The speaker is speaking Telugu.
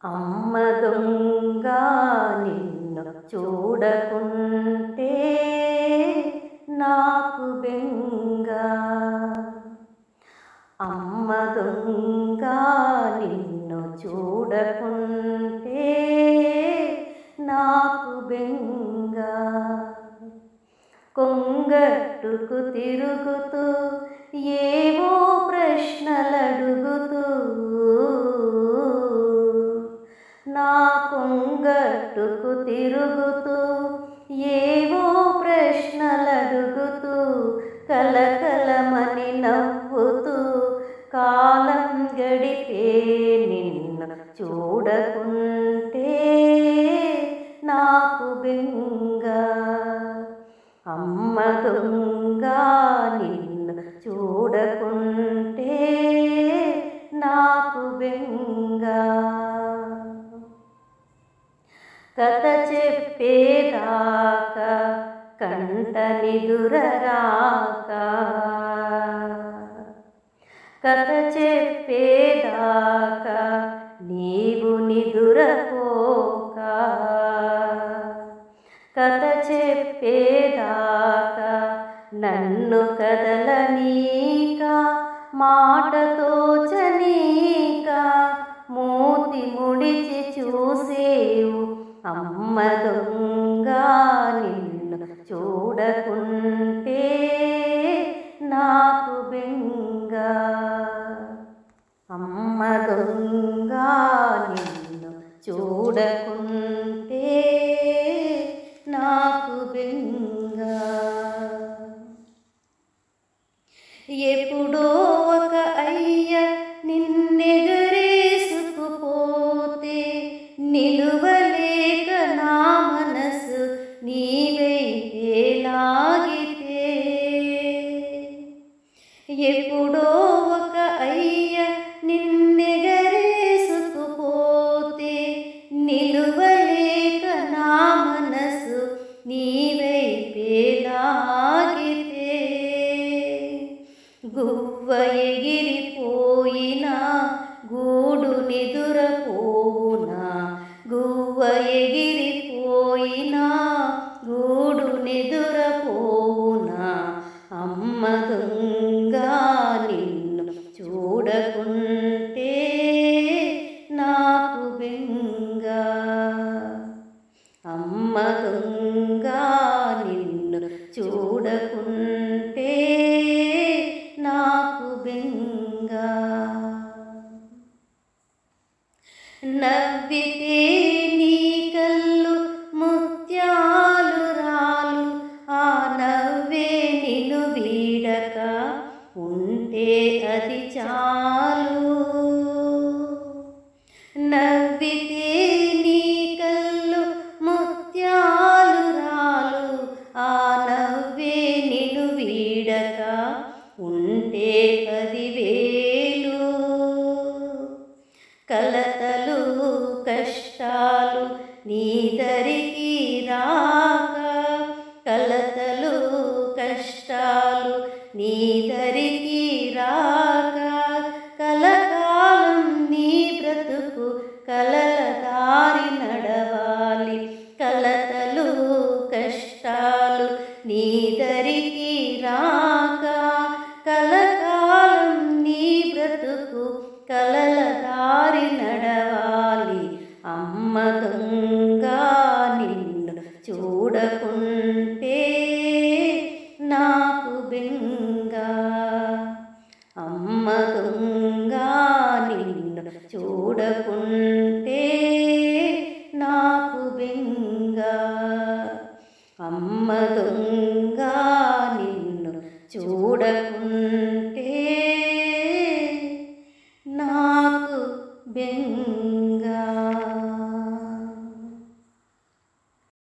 అమ్మ దొంగ నిన్ను చూడకుంటే నాకు బెంగ. అమ్మ దొంగ నిన్ను చూడకుంటే నాకు బెంగ. కొంగట్టుకు తిరుగుతూ ఏవో ప్రశ్నలడుగుతూ నా కొంగట్టుకు తిరుగుతూ ఏవో ప్రశ్నలడుగుతూ కలకలమని నవ్వుతూ కాలం గడిపే నిన్ను చూడకుంటే నాకు బెంగ. అమ్మ దొంగ నిన్ను చూడకుంటే నాకు బెంగ. కథ చెప్పేదాకా కంట నిదురరాక, కథ చెప్పేదాకా నీవు నిదురపోక, కథ చెప్పేదాకా నన్ను కదలనీక, మాట తోచనీక మూతి ముడిచి చూసేవు అమ్మ దొంగ నిన్ను చూడకుంటే నాకు బెంగ. అమ్మ దొంగ నిన్ను చూడకుంటే నాకు బెంగ. ఎప్పుడో ఒక అయ్య నిన్నెగరేసుకుపోతే నిలువలేక నా మనసు నీవైతే లాగితే. ఎప్పుడో ఒక అయ్య నిన్నెగరేసుకుపోతే నిలువలేక నా మనసు నీవైతే లాగితే. గువ్వ ఎగిరిపోయినా గూడు నిదురపోవునా, గువ్వ ఎగిరిపోయినా గూడు నిదురపోవునా. అమ్మ దొంగ నిన్ను చూడకుంటే నాకు బెంగ. అమ్మ దొంగ నిన్ను చూడకుంటే నాకు బెంగ. నవ్వితే నీ కళ్ళు ముత్యాలు రాలు, ఆ నవ్వే నిన్ను వీడక ఉంటే అది చాలు. నవ్వితే నీ కళ్ళు ముత్యాలు రాలు, ఆ నవ్వే నిన్ను వీడక ఉంటే 10,000. కలతలు కష్టాలు నీ దరికి రాక, కలతలు కష్టాలు నీ దరికి రాక, కలకాలం నీ బ్రతుకు కలల దారి